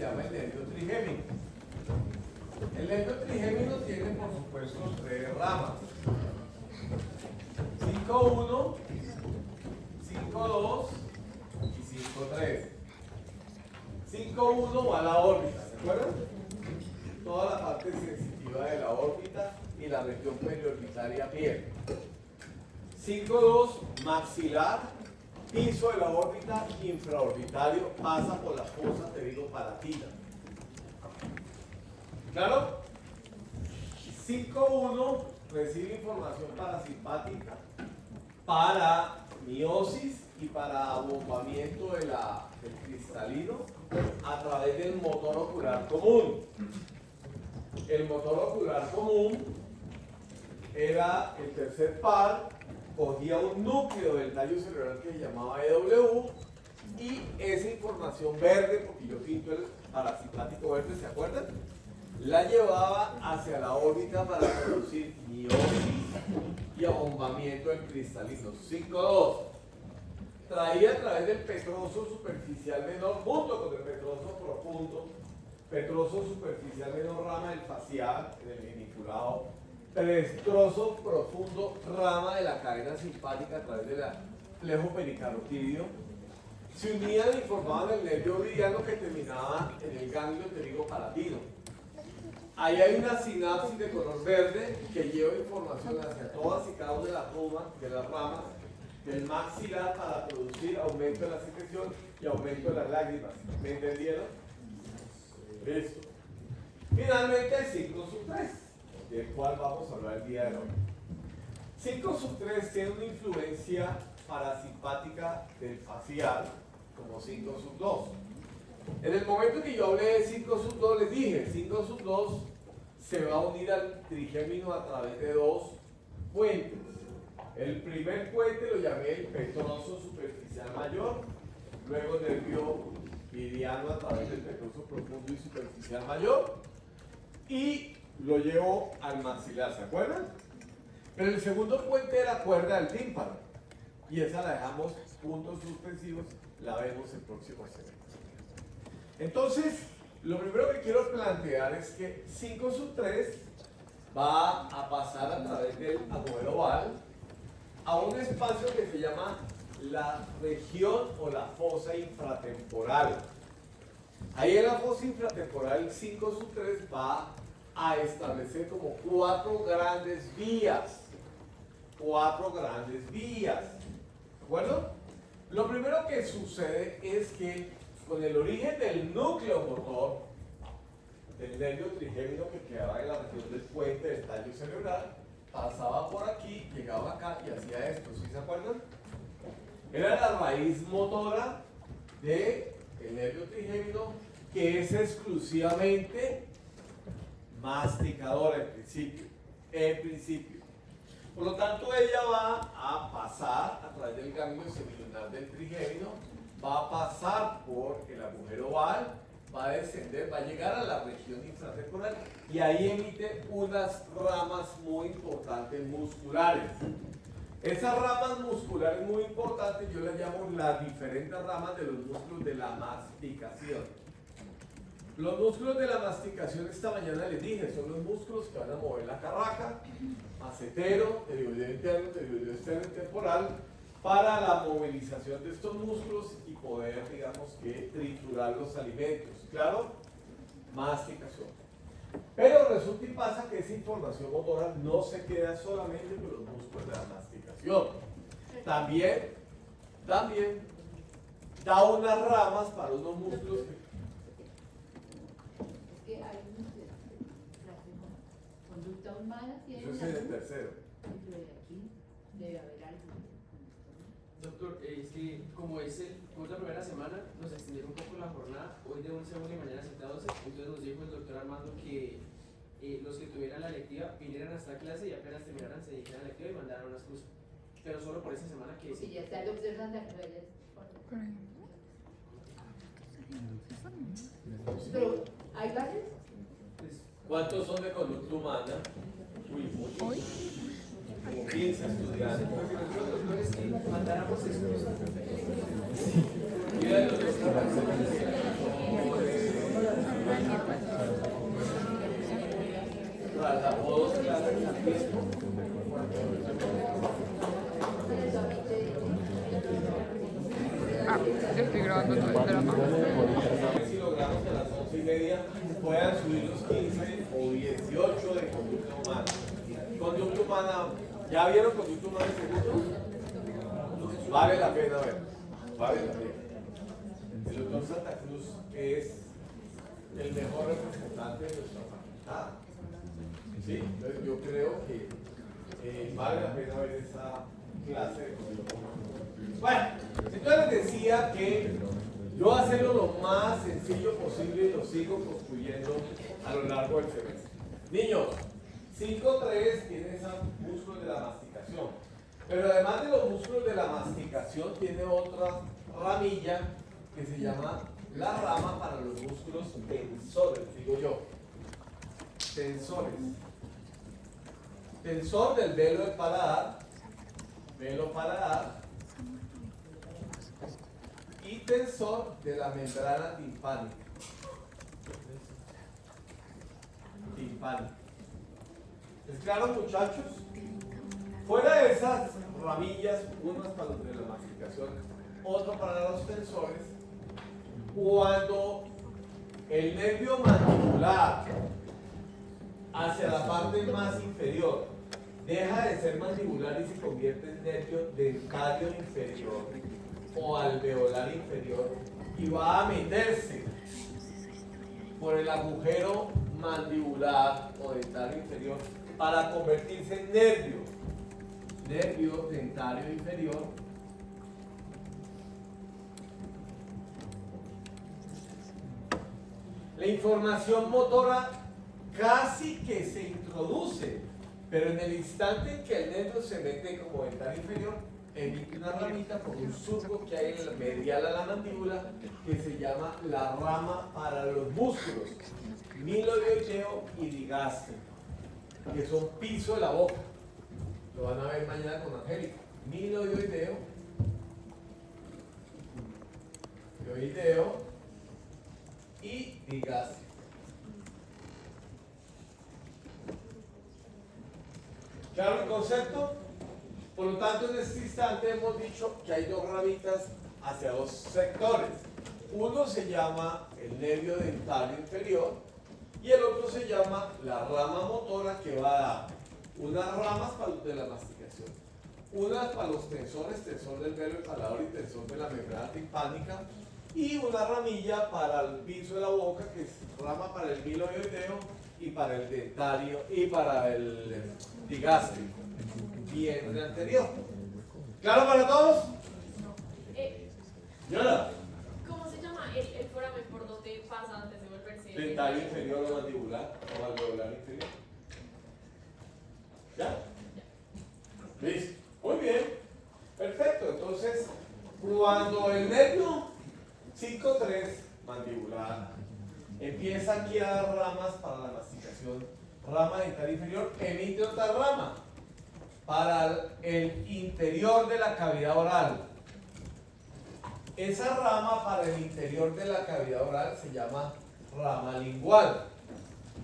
llama el nervio trigémino. El nervio trigémino tiene, por supuesto, 3 ramas. 5.1, 5.2 y 5.3. 5.1 va a la órbita, ¿se acuerdan? Toda la parte sensitiva de la órbita y la región periorbitaria piel. 5.2, maxilar, piso de la órbita infraorbitario, pasa por la fosa pterigo-palatina. ¿Claro? 5.1 recibe información parasimpática para miosis y para abombamiento del cristalino a través del motor ocular común. El motor ocular común era el tercer par, cogía un núcleo del tallo cerebral que se llamaba EW y esa información verde, porque yo pinto el parasimpático verde, ¿se acuerdan? La llevaba hacia la órbita para producir miosis y abombamiento del cristalino. 5.2. Traía a través del petroso superficial menor, junto con el petroso profundo, petroso superficial menor, rama del facial, en el geniculado, petroso profundo, rama de la cadena simpática a través del plejo pericarotidio. Se unían y formaban el nervio viridiano que terminaba en el ganglio pterigo-palatino. Ahí hay una sinapsis de color verde que lleva información hacia todas y cada una de las ramas del maxilar para producir aumento de la secreción y aumento de las lágrimas. ¿Me entendieron? Listo. Finalmente el 5/3, del cual vamos a hablar el día de hoy. 5/3 tiene una influencia parasimpática del facial, como 5/2. En el momento que yo hablé de 5/2, les dije, 5/2 se va a unir al trigémino a través de 2 puentes. El primer puente lo llamé el petroso superficial mayor, luego el nervio viridiano a través del petroso profundo y superficial mayor, y lo llevo al maxilar, ¿se acuerdan? Pero el segundo puente era la cuerda del tímpano, y esa la dejamos puntos suspensivos, la vemos el próximo semestre. Entonces, lo primero que quiero plantear es que 5/3 va a pasar a través del agujero oval a un espacio que se llama la región o la fosa infratemporal. Ahí en la fosa infratemporal, el 5/3 va a establecer como 4 grandes vías. 4 grandes vías. ¿De acuerdo? Lo primero que sucede es que con el origen del núcleo motor del nervio trigémino que quedaba en la región del puente del tallo cerebral, pasaba por aquí, llegaba acá y hacía esto, ¿sí se acuerdan? Era la raíz motora del nervio trigémino, que es exclusivamente masticadora en principio. En principio. Por lo tanto, ella va a pasar a través del ganglio semilunar del trigémino, va a pasar por el agujero oval, va a descender, va a llegar a la región infratemporal y ahí emite unas ramas muy importantes musculares. Esas ramas musculares muy importantes yo las llamo las diferentes ramas de los músculos de la masticación. Los músculos de la masticación, esta mañana les dije, son los músculos que van a mover la carraca, macetero, pterigoideo interno, pterigoideo externo y temporal, para la movilización de estos músculos y poder, digamos que, triturar los alimentos. ¿Claro? Masticación. Pero resulta y pasa que esa información motora no se queda solamente con los músculos de la masticación. También da unas ramas para unos músculos que hay una conducta humana tiene eso es en el tercero. dentro de aquí debe haber algo. Doctor, es que como es la primera semana, nos extendieron un poco la jornada, hoy de 11 a 1 y mañana 7 a 12, entonces nos dijo el doctor Armando que los que tuvieran la lectiva vinieran a esta clase y apenas terminaran se dedicaran a la lectiva y mandaran una excusa, pero solo por esa semana que Si ya está el observando, pero hay varios. ¿Cuántos son de conducta humana? Uy, muchos. Como 15 estudiantes. Porque nosotros doctores que mandáramos excusas. Mira los que están Tras apodos clases al tiempo. Yo estoy grabando todo el drama. A ver si logramos que a las 11:30 puedan subir los 15 o 18 de conducta humana. Conducta humana, ¿ya vieron conducta humana en segundo? Vale la pena ver, vale la pena. El doctor Santa Cruz es el mejor representante de nuestra facultad. Sí, entonces yo creo que vale la pena ver esa clase de conducta humana. Bueno, entonces les decía que yo voy a hacerlo lo más sencillo posible y lo sigo construyendo a lo largo del semestre. Niños, 5.3 tiene esos músculos de la masticación. Pero además de los músculos de la masticación, tiene otra ramilla que se llama la rama para los músculos tensores, digo yo. Tensores. Tensor del velo del paladar, velo paladar, y tensor de la membrana timpánica. Timpánica. ¿Es claro, muchachos? Fuera de esas ramillas, unas para los de la masticación, otro para los tensores, cuando el nervio mandibular hacia la parte más inferior deja de ser mandibular y se convierte en nervio dentario inferior o alveolar inferior y va a meterse por el agujero mandibular o dentario inferior para convertirse en nervio dentario inferior. La información motora casi que se introduce, pero en el instante en que el nervio se mete como dentario inferior, emite una ramita por un surco que hay en la medial a la mandíbula que se llama la rama para los músculos milodioideo y digástrico, que son piso de la boca. Lo van a ver mañana con Angélica. Milodioideo, dioideo y digástrico. ¿Claro el concepto? Por lo tanto, en este instante hemos dicho que hay dos ramitas hacia dos sectores. Uno se llama el nervio dentario inferior y el otro se llama la rama motora, que va a dar unas ramas para los de la masticación, unas para los tensores, tensor del velo paladar y tensor de la membrana timpánica, y una ramilla para el piso de la boca, que es rama para el milodioideo y para el dentario y para el digástrico. Bien, el anterior. ¿Claro para todos? ¿Yola? ¿Cómo se llama el foramen por donde pasa antes de volverse? Dentario inferior o mandibular o alveolar inferior. ¿Ya? ¿Listo? Muy bien. Perfecto. Entonces, cuando el nervio 5.3 mandibular empieza aquí a dar ramas para la masticación, rama dental inferior, emite otra rama para el interior de la cavidad oral. Esa rama para el interior de la cavidad oral se llama rama lingual,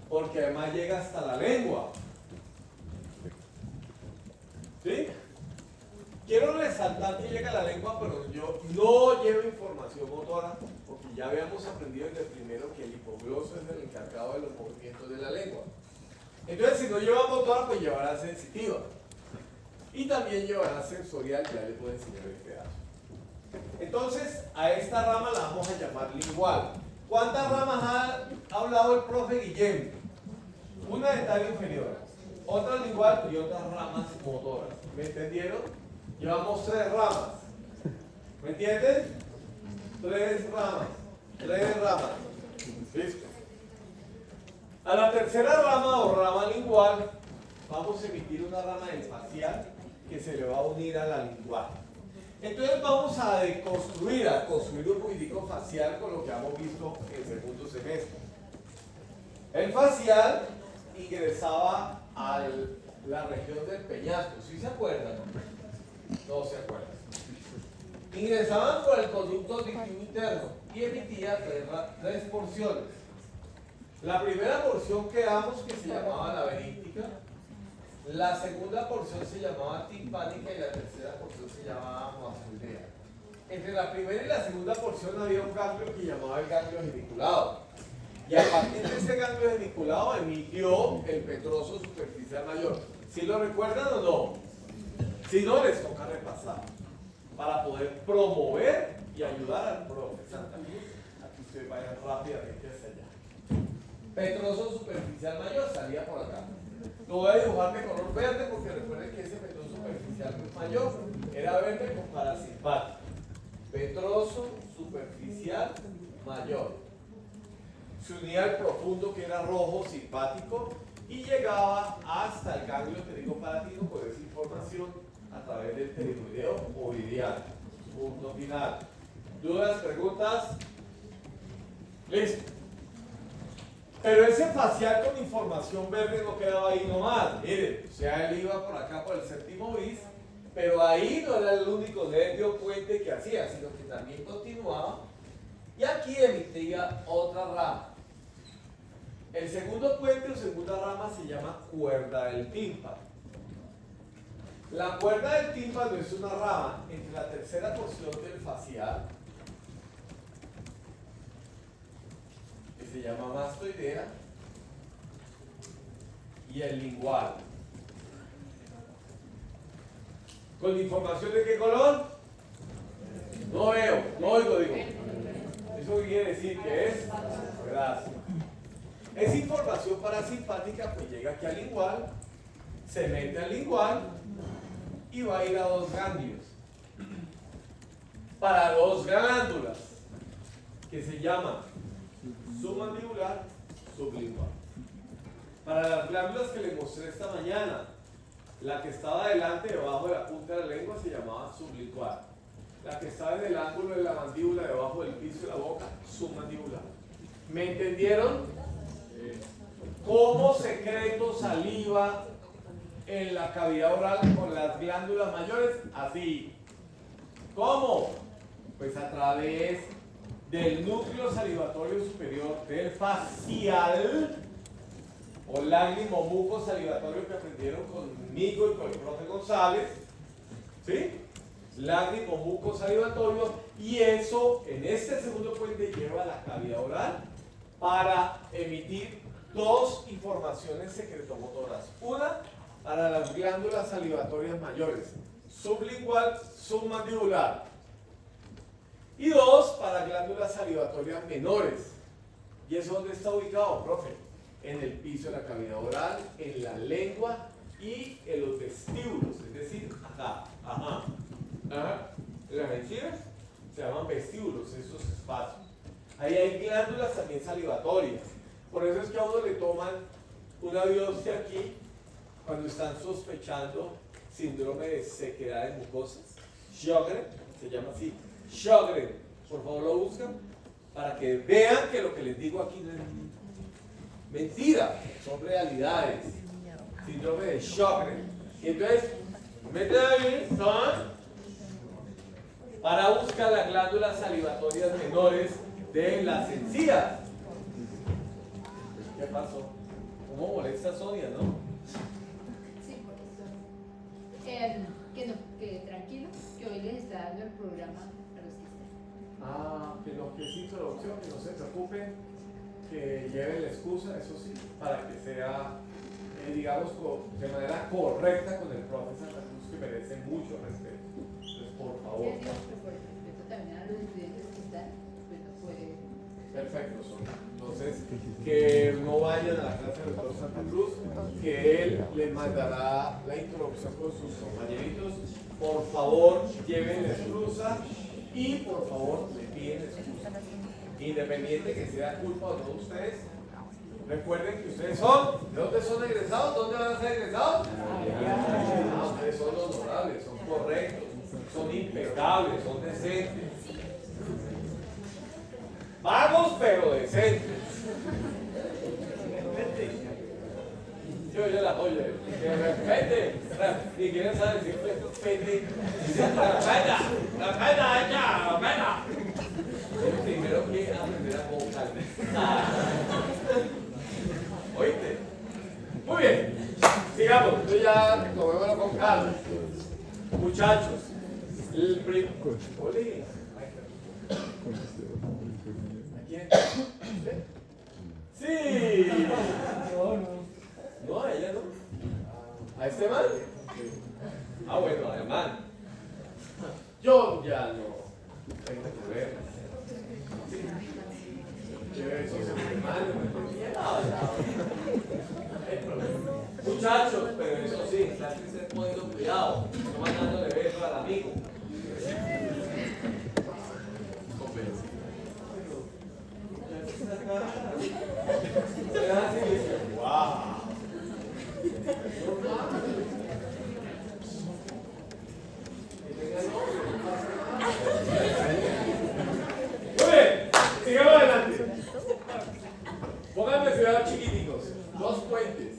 porque además llega hasta la lengua. ¿Sí? Quiero resaltar que llega a la lengua, pero yo no llevo información motora, porque ya habíamos aprendido desde primero que el hipogloso es el encargado de los movimientos de la lengua. Entonces, si no lleva motora, pues llevará sensitiva. Y también llevará sensorial, ya le puedo enseñar el pedazo. Entonces, a esta rama la vamos a llamar lingual. ¿Cuántas ramas ha hablado el profe Guillén? Una dentario inferior, otra lingual y otras ramas motoras. ¿Me entendieron? Llevamos 3 ramas. ¿Me entienden? 3 ramas. 3 ramas. ¿Listo? A la tercera rama o rama lingual vamos a emitir una rama del facial que se le va a unir a la lingual. Entonces vamos a deconstruir, a construir un poquitico facial con lo que hemos visto en el segundo semestre. El facial ingresaba a la región del peñasco, ¿sí se acuerdan? No se acuerdan. Ingresaban por el conducto auditivo interno y emitía 3 porciones. La primera porción quedamos que se llamaba laberíntica, la segunda porción se llamaba timpánica y la tercera porción se llamaba mastoidea. Entre la primera y la segunda porción había un ganglio que llamaba el ganglio geniculado. Y a partir de ese ganglio geniculado emitió el petroso superficial mayor. ¿Sí lo recuerdan o no? Si no, les toca repasar para poder promover y ayudar al profe Santa Cruz a que ustedes vayan rápidamente hacia allá. Petroso superficial mayor salía por acá. Lo voy a dibujar de color verde porque recuerden que ese petroso superficial mayor era verde con parasimpático. Petroso superficial mayor. Se unía al profundo que era rojo simpático y llegaba hasta el ganglio pterigopalatino por esa información a través del pterigoideo ovidiano. Punto final. ¿Dudas, preguntas? Listo. Pero ese facial con información verde no quedaba ahí nomás. Miren, o sea, él iba por acá por el séptimo bis, pero ahí no era el único nervio puente que hacía, sino que también continuaba y aquí emitía otra rama. El segundo puente o segunda rama se llama cuerda del tímpano. La cuerda del tímpano es una rama entre la tercera porción del facial, que se llama mastoidea, y el lingual. ¿Con información de qué color? No veo, no oigo, digo. ¿Eso qué quiere decir? ¿Qué es? Gracias. Esa información parasimpática pues llega aquí al lingual, se mete al lingual y va a ir a dos ganglios. Para dos glándulas que se llaman submandibular, sublingual. Para las glándulas que les mostré esta mañana, la que estaba delante, debajo de la punta de la lengua, se llamaba sublingual. La que estaba en el ángulo de la mandíbula, debajo del piso de la boca, submandibular. ¿Me entendieron? ¿Cómo secreto saliva en la cavidad oral con las glándulas mayores? Así. ¿Cómo? Pues a través del núcleo salivatorio superior del facial o lágrimo muco salivatorio que aprendieron conmigo y con el profe González. ¿Sí? Lágrimo muco salivatorio, y eso en este segundo puente lleva a la cavidad oral para emitir dos informaciones secretomotoras. Una para las glándulas salivatorias mayores, sublingual, submandibular. Y dos para glándulas salivatorias menores. ¿Y eso dónde está ubicado, profe? En el piso de la cavidad oral, en la lengua y en los vestíbulos, es decir, acá. Ajá. Ajá. Las encías se llaman vestíbulos, esos espacios. Ahí hay glándulas también salivatorias. Por eso es que a uno le toman una biopsia aquí cuando están sospechando síndrome de sequedad de mucosas. Sjögren, se llama así. Sjögren, por favor lo buscan para que vean que lo que les digo aquí no es mentira, son realidades. Síndrome de Sjögren. Y entonces, meten ahí, ¿no? Para buscar las glándulas salivatorias menores de las encías. ¿Qué pasó? ¿Cómo molesta a Sonia, no? Sí, por eso. Que tranquilo, que hoy les está dando el programa a los que están. Ah, que lo que es introducción, que no se preocupen, que lleven la excusa, eso sí, para que sea, digamos, de manera correcta con el profe Santa Cruz, que merece mucho respeto. Entonces, por favor. Ya digo que por el respeto también a los estudiantes que están, pues no puede. Perfecto, Sonia. Entonces, que no vayan a la clase del doctor Santa Cruz, que él les mandará la introducción con sus compañeritos. Por favor, lleven la excusa y por favor, le piden excusa. Independiente que sea culpa o no de ustedes, recuerden que ustedes son, ¿de dónde son egresados? ¿Dónde van a ser egresados? Ustedes son honorables, son correctos, son impecables, son decentes. Vagos pero decentes. Yo la oye, de repente, y quieren saber decir repente, la pena. Primero que aprender a vocalizar. ya tomémoslo con calma. Muchachos, Oli. ¿A quién? ¿Usted? Sí. No, a ella no. ¿A este man? Ah, bueno, al man. Yo ya no. Tengo que ver. Eso es un hermano. Muchachos, pero eso sí, hay que ser poniendo cuidado, no mandándole beso al amigo. Wow. Muy bien, sigamos adelante. Pónganme cuidado, chiquiticos. Dos puentes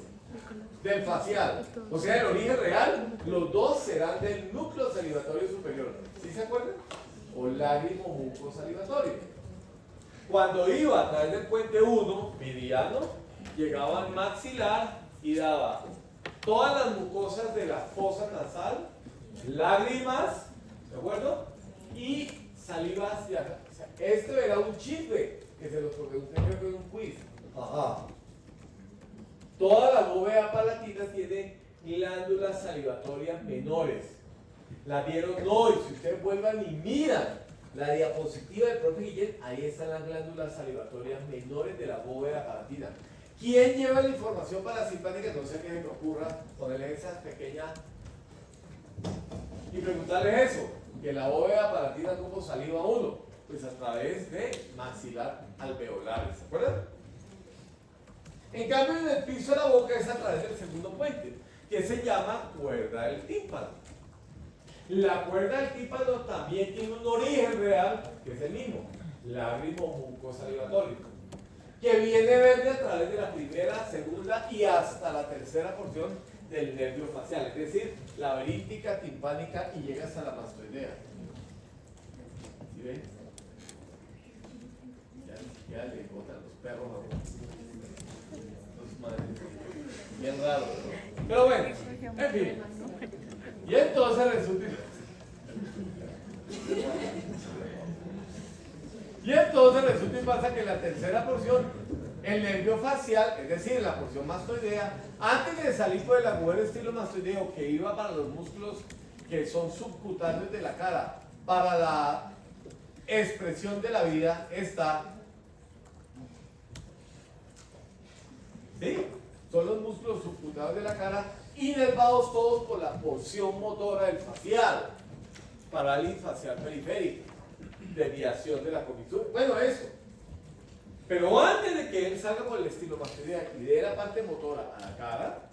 del facial, o sea, el origen real, los dos serán del núcleo salivatorio superior. ¿Sí se acuerdan? O lágrimo muco salivatorio. Cuando iba a través del puente 1, mediano, llegaba al maxilar y daba todas las mucosas de la fosa nasal, lágrimas, ¿de acuerdo? Y saliva hacia acá. O sea, esto era un chisme que se los pregunté creo que en un quiz. Ajá. Toda la bóveda palatina tiene glándulas salivatorias menores. La vieron hoy. Si ustedes vuelvan y miran la diapositiva del profe Guillén, ahí están las glándulas salivatorias menores de la bóveda palatina. ¿Quién lleva la información parasimpática? No sé qué me ocurra ponerle esas pequeñas y preguntarles eso, que la bóveda palatina como saliva uno, pues a través de maxilar alveolares, ¿se acuerdan? En cambio, en el piso de la boca es a través del segundo puente, que se llama cuerda del tímpano. La cuerda del tímpano también tiene un origen real, que es el mismo, lágrimo mucosalivatorio, que viene verde a través de la primera, segunda y hasta la tercera porción del nervio facial, es decir, laberíntica, timpánica y llega hasta la mastoidea. ¿Sí ven? Ya ni siquiera le botan los perros a uno. Bien raro, ¿no? Pero bueno, en fin. Y entonces resulta. Y pasa que la tercera porción, el nervio facial, es decir, la porción mastoidea, antes de salir por el agujero estilomastoideo que iba para los músculos que son subcutáneos de la cara, para la expresión de la vida, está. ¿Sí? Son los músculos subcutáneos de la cara, inervados todos por la porción motora del facial, parálisis facial periférica, desviación de la comisura, bueno, eso. Pero antes de que él salga por el estilomastoidea y dé la parte motora a la cara,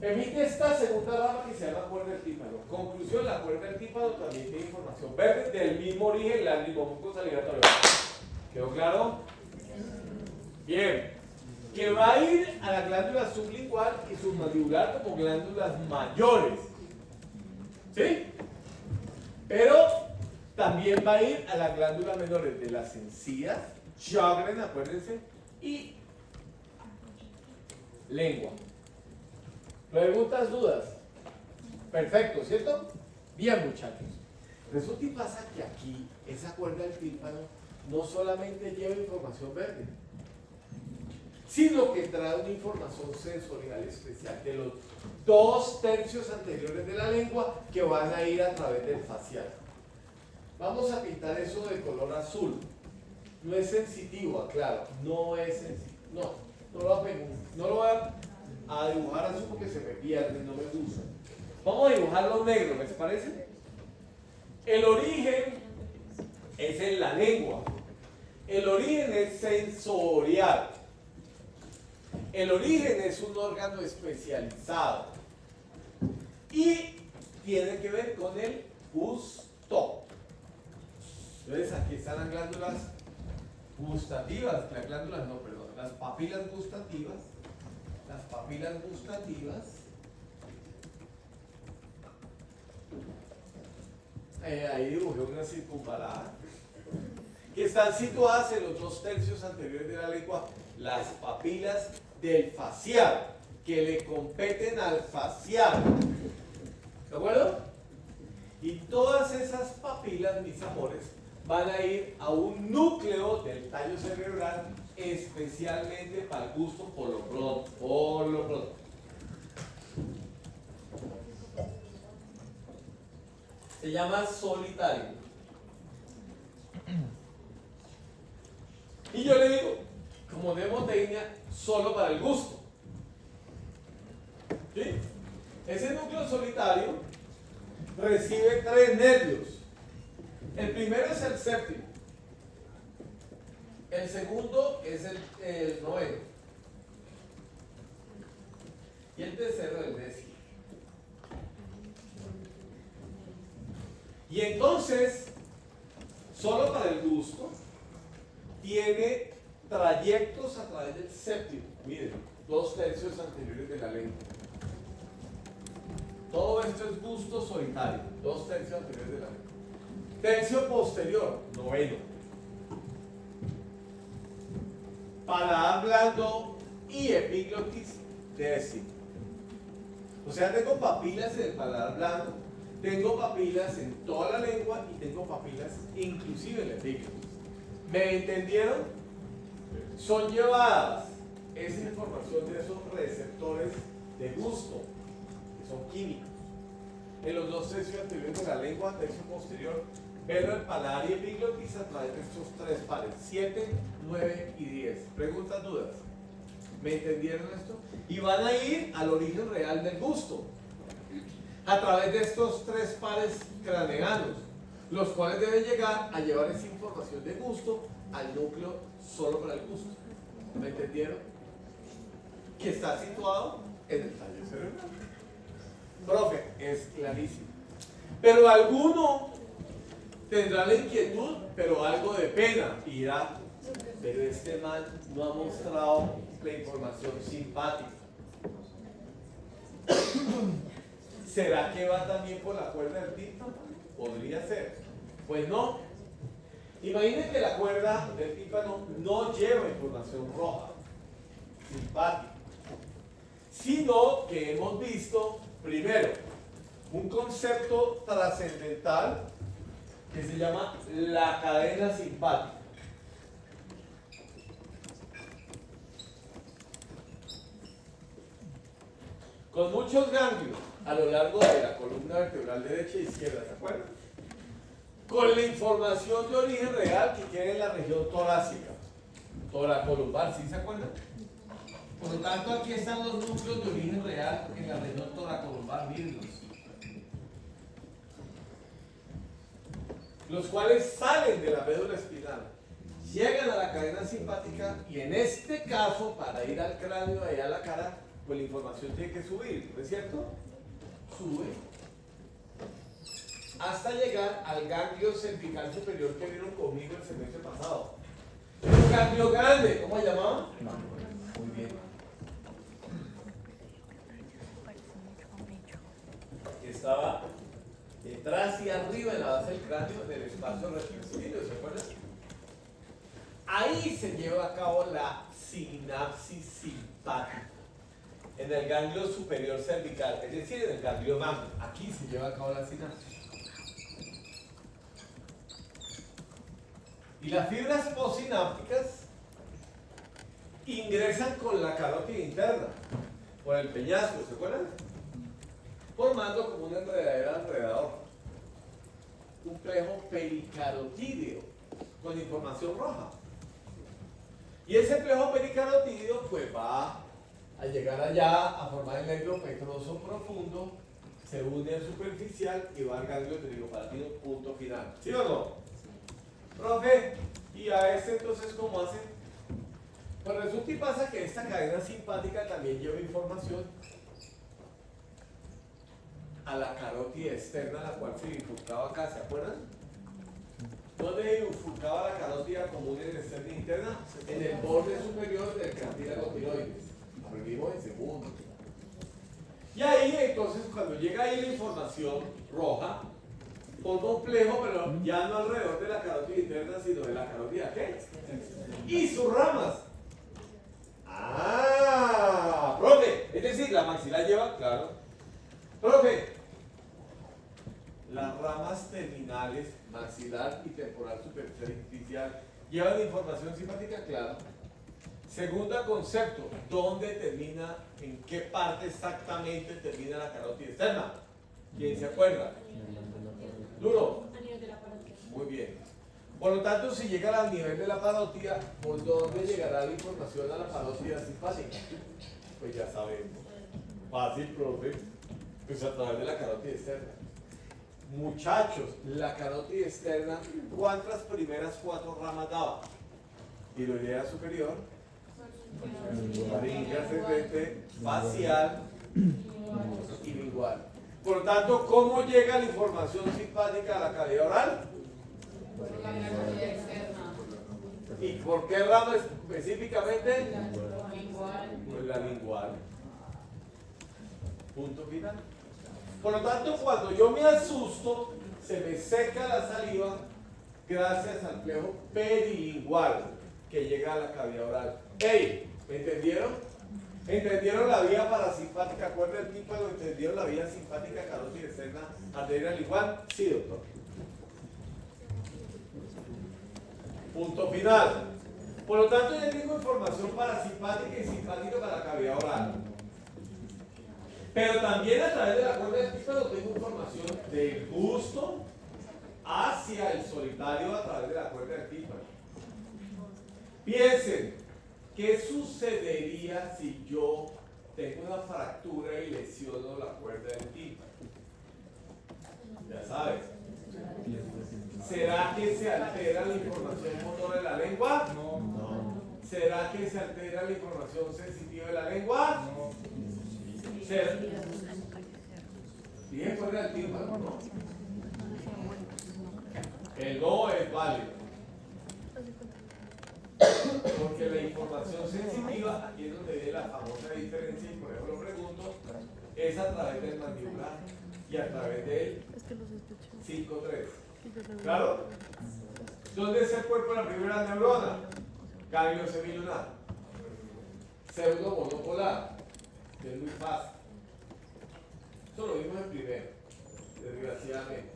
emite esta segunda rama que se llama cuerda del tímpano. Conclusión, la cuerda del tímpano también tiene información verde del mismo origen, lágrimo mucosalivatorio. ¿Quedó claro? Bien. Que va a ir a la glándula sublingual y submandibular como glándulas mayores. ¿Sí? Pero también va a ir a las glándulas menores de las encías, Sjögren, acuérdense, y lengua. ¿Preguntas, dudas? Perfecto, ¿cierto? Bien, muchachos. Resulta y pasa que aquí, esa cuerda del tímpano no solamente lleva información verde, sino que trae una información sensorial especial de los 2/3 anteriores de la lengua que van a ir a través del facial. Vamos a pintar eso de color azul. No es sensitivo, aclaro, no es sensitivo. No lo voy a dibujar azul porque se me pierde, no me gusta. Vamos a dibujarlo negro, ¿les parece? El origen es en la lengua. El origen es sensorial. El origen es un órgano especializado y tiene que ver con el gusto. Entonces aquí están las glándulas gustativas, las papilas gustativas. Las papilas gustativas. Ahí dibujé una circunvalada que están situadas en los 2/3 anteriores de la lengua, las papilas del facial, que le competen al facial. ¿De acuerdo? Y todas esas papilas, mis amores, van a ir a un núcleo del tallo cerebral especialmente para el gusto por lo pronto. Por lo pronto. Se llama solitario. Y yo le digo, como mnemotecnia, solo para el gusto. ¿Sí? Ese núcleo solitario recibe 3 nervios. El primero es el séptimo. El segundo es el noveno. Y el tercero el décimo. Y entonces, solo para el gusto, tiene trayectos a través del séptimo. Miren, 2/3 anteriores de la lengua. Todo esto es gusto solitario, 2/3 anteriores de la lengua. Tercio posterior, noveno. Paladar blando y epiglotis, décimo. O sea, tengo papilas en el paladar blando, tengo papilas en toda la lengua y tengo papilas inclusive en la epiglotis. ¿Me entendieron? Son llevadas esa información de esos receptores de gusto, que son químicos, en los 2/3 anteriores de la lengua, tercio posterior, velo el paladar y epiglotis a través de estos 3 pares, 7, 9 y 10. ¿Preguntas, dudas? ¿Me entendieron esto? Y van a ir al origen real del gusto, a través de estos 3 pares craneanos, los cuales deben llegar a llevar esa información de gusto al núcleo solo para el gusto. ¿Me entendieron? Que está situado en el tallo cerebral. Profe, es clarísimo. Pero alguno tendrá la inquietud, pero algo de pena, y dirá, pero este man no ha mostrado la información simpática. ¿Será que va también por la cuerda del tímpano? Podría ser. Pues no. Imaginen que la cuerda del tímpano no lleva información roja, simpática, sino que hemos visto, primero, un concepto trascendental que se llama la cadena simpática. Con muchos ganglios a lo largo de la columna vertebral derecha e izquierda, ¿se acuerdan? Con la información de origen real que queda en la región torácica, toracolumbar, ¿sí se acuerdan? Por lo tanto, aquí están los núcleos de origen real en la región toracolumbar, mírenlos. Los cuales salen de la médula espinal, llegan a la cadena simpática y en este caso, para ir al cráneo y a la cara, pues la información tiene que subir, ¿no es cierto? Sube hasta llegar al ganglio cervical superior que vieron conmigo el semestre pasado. Un ganglio grande, ¿cómo se llamaba? Muy bien. Que estaba detrás y arriba en la base del cráneo del espacio retrociliar, ¿se acuerdan? Ahí se lleva a cabo la sinapsis simpática. En el ganglio superior cervical, es decir, en el ganglio magno. Aquí se lleva a cabo la sinapsis. Y las fibras postsinápticas ingresan con la carótida interna, por el peñasco, ¿se acuerdan? Formando como una enredadera alrededor. Un plejo pericarotídeo con información roja. Y ese plejo pericarotídeo pues va a llegar allá a formar el nervio petroso profundo, se une al superficial y va al ganglio pterigopalatino, punto final. ¿Sí o no? Profe, ¿y a este entonces cómo hace? Pues resulta y pasa que esta cadena simpática también lleva información a la carótida externa, la cual se bifurcaba acá, ¿se acuerdan? ¿Dónde se bifurcaba la carótida común en externa e interna? En el borde superior del cartílago tiroides. Aprendimos en segundo. Y ahí entonces cuando llega ahí la información roja, forma un plejo, pero ya no alrededor de la carótida interna, sino de la carótida ¿qué? Y sus ramas. Ah, profe, es decir, claro. Profe, las ramas terminales, maxilar y temporal superficial, ¿llevan información simpática? Claro. Segunda concepto, ¿dónde termina, en qué parte exactamente termina la carótida externa? ¿Quién se acuerda? Duro. A nivel de la parótida. Muy bien. Por lo tanto, si llega al nivel de la parótida, ¿por dónde llegará la información a la parótida simpática? Pues ya sabemos. Fácil, profe. Pues a través de la carótida externa. Muchachos, la carótida externa, ¿cuántas primeras 4 ramas daba? Tiroidea superior, faringe ascendente, facial y lingual. Por lo tanto, ¿cómo llega la información simpática a la cavidad oral? Por la carótida externa. ¿Y por qué rama específicamente? Igual. Pues la lingual. Punto final. Por lo tanto, cuando yo me asusto, se me seca la saliva gracias al flejo perilingual que llega a la cavidad oral. ¡Ey! ¿Me entendieron? ¿Entendieron la vía parasimpática? ¿Cuál es el tipo? ¿Entendieron la vía simpática carótida externa arterial lingual? Sí, doctor. Punto final. Por lo tanto, yo tengo información parasimpática y simpática para la cavidad oral. Pero también a través de la cuerda del tímpano tengo información del gusto hacia el solitario a través de la cuerda del tímpano. Piensen, ¿qué sucedería si yo tengo una fractura y lesiono la cuerda del tímpano? Ya sabes. ¿Será que se altera la información motora de la lengua? No. ¿Será que se altera la información sensitiva de la lengua? No. Dije cuerda del tímpano, ¿no? El no es válido. Porque la información sensitiva, aquí es donde viene la famosa diferencia, y por eso lo pregunto, es a través del mandibular y a través del 5-3. ¿Claro? ¿Dónde es el cuerpo de la primera neurona? Ganglio semilunar. Pseudo monopolar, que es muy fácil. Esto lo vimos en primero, desgraciadamente.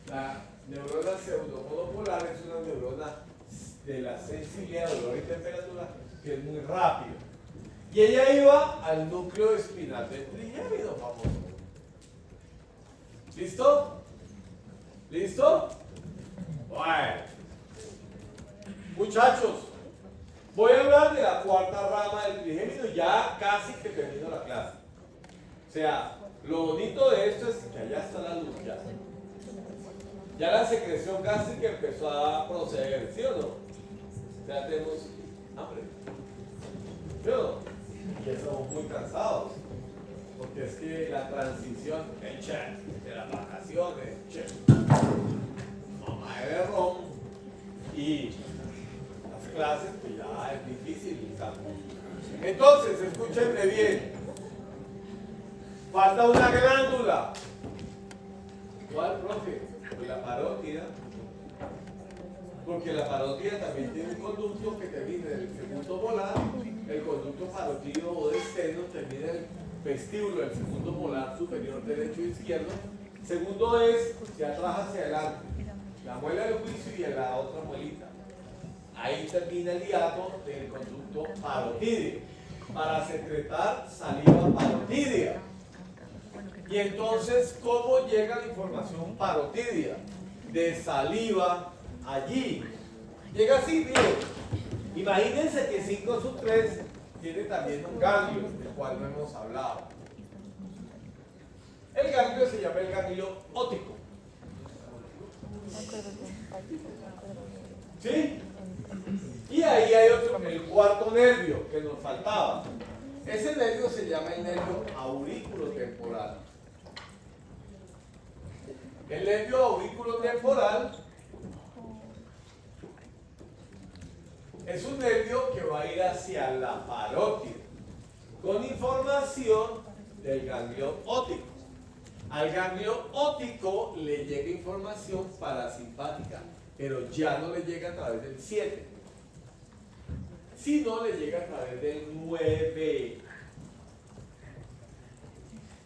La neurona pseudomonopolar es una neurona de la sensibilidad, dolor y temperatura, que es muy rápido. Y ella iba al núcleo espinal del trigémino famoso. ¿Listo? ¿Listo? Bueno. Muchachos, voy a hablar de la cuarta rama del trigémino, ya casi que termino la clase. O sea, lo bonito de esto es que allá está la luz ya. Ya la secreción casi que empezó a proceder, ¿sí o no? Ya tenemos hambre. ¿Sí o no? Y ya estamos muy cansados. Porque es que la transición de las vacaciones, mamá de ron y las clases, pues ya es difícil. Entonces, escúchenme bien. Falta una glándula. ¿Cuál, profe? Pues la parótida. Porque la parótida también tiene un conducto que termina en el segundo molar. El conducto parótido o de esteno termina en el vestíbulo del segundo molar superior derecho e izquierdo. Segundo es, se atraja hacia adelante, la muela del juicio y la otra muelita. Ahí termina el hiato del conducto parotídeo para secretar saliva parotídea. Y entonces, ¿cómo llega la información parotídea? De saliva allí. Llega así, miren. Imagínense que 5-3 tiene también un ganglio, del cual no hemos hablado. El ganglio se llama el ganglio óptico. ¿Sí? Y ahí hay otro, el cuarto nervio que nos faltaba. Ese nervio se llama el nervio aurículo-temporal. El nervio aurículo-temporal es un nervio que va a ir hacia la parótida con información del ganglio óptico. Al ganglio óptico le llega información parasimpática, pero ya no le llega a través del 7, sino le llega a través del 9.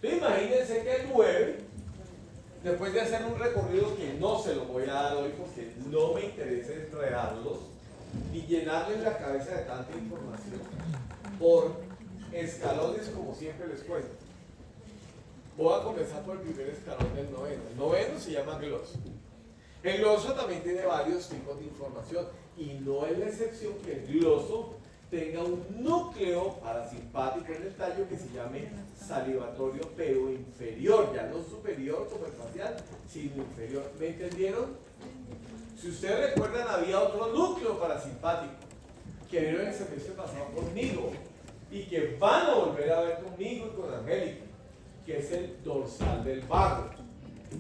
Entonces imagínense que el 9, después de hacer un recorrido que no se lo voy a dar hoy porque no me interesa enredarlos ni llenarles la cabeza de tanta información, por escalones como siempre les cuento. Voy a comenzar por el primer escalón del noveno. El noveno se llama gloso. El gloso también tiene varios tipos de información y no es la excepción que el gloso tenga un núcleo parasimpático en el tallo que se llame salivatorio, pero inferior, ya no superior como el facial, sino inferior. ¿Me entendieron? Si ustedes recuerdan, había otro núcleo parasimpático que vieron el semestre pasado conmigo y que van a volver a ver conmigo y con Angélica, que es el dorsal del vago.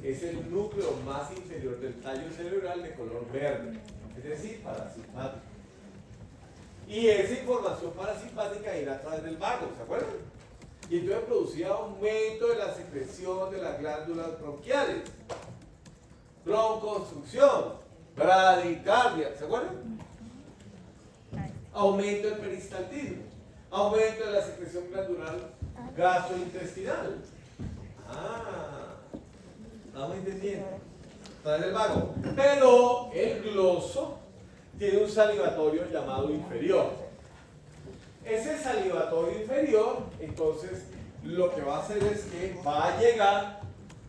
Es el núcleo más inferior del tallo cerebral de color verde, es decir, parasimpático. Y esa información parasimpática irá a través del vago, ¿se acuerdan? Y entonces producía aumento de la secreción de las glándulas bronquiales, broncoconstricción, bradicardia, ¿se acuerdan? Aumento del peristaltismo, aumento de la secreción glandular gastrointestinal. ¿Estamos entendiendo? Través del vago. Pero el gloso tiene un salivatorio llamado inferior. Ese salivatorio inferior, entonces, lo que va a hacer es que va a llegar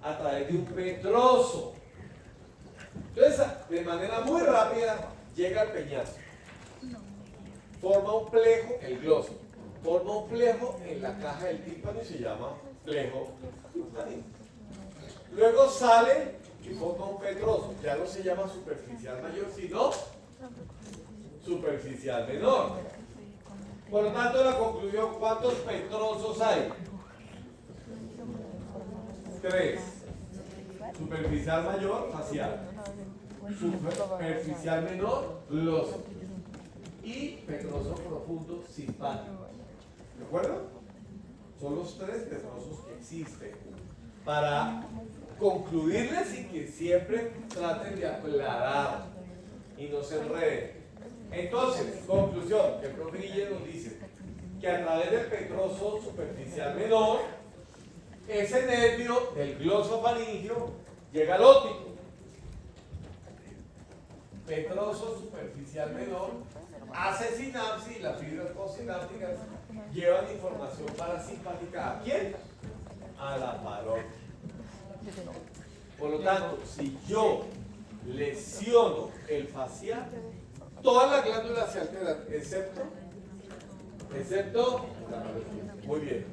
a través de un petroso. Entonces, de manera muy rápida, llega al peñasco. Forma un plejo, el gloso. Forma un plejo en la caja del tímpano y se llama plejo timpánico. Luego sale y forma un petroso. Ya no se llama superficial mayor, sino superficial menor. Por lo tanto, la conclusión, ¿cuántos petrosos hay? 3. Superficial mayor, facial. Superficial menor, gloso. Y petroso profundo, simpático. ¿De acuerdo? Son los 3 petrosos que existen. Para concluirles y que siempre traten de aclarar y no se enreden. Entonces, conclusión, el profe Guille nos dice que a través del petroso superficial menor, ese nervio del glosofaringeo llega al óptico. Petroso superficial menor hace sinapsis y las fibras postsinápticas llevan información parasimpática ¿a quién? A la parótida. Por lo tanto, si yo lesiono el facial, todas las glándulas se alteran, excepto la parótida. Muy bien.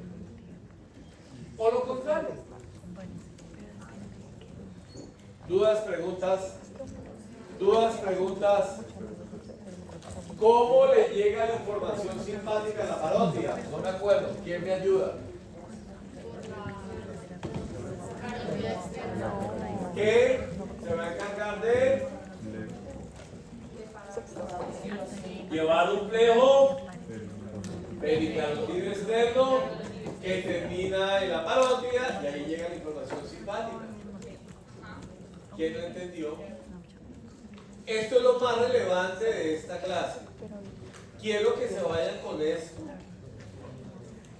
O lo contrario. ¿Dudas, preguntas? ¿Cómo le llega la información simpática a la parótida? No me acuerdo. ¿Quién me ayuda? Que se va a encargar de llevar un plejo periclarotido externo que termina en la parótida y ahí llega la información simpática. ¿Quién no entendió? Esto es lo más relevante de esta clase. Quiero que se vayan con esto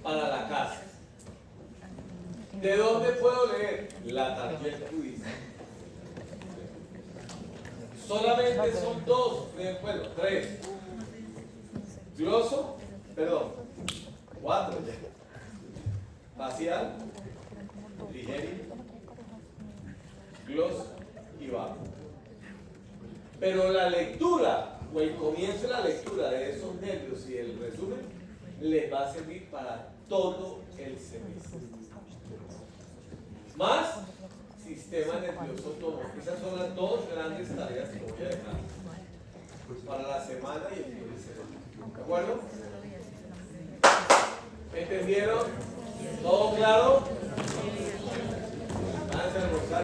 para la casa. ¿De dónde puedo leer? La tarjeta judicial. Solamente son 3. Gloso, 4. Facial, ligero, gloso y bajo. Pero la lectura, o el comienzo de la lectura de esos nervios y el resumen, les va a servir para todo el semestre. Más sistema nervioso autónomo. Esas son las 2 grandes tareas que voy a dejar para la semana y el fin de semana. ¿De acuerdo? ¿Entendieron? ¿Todo claro? Van a almorzar.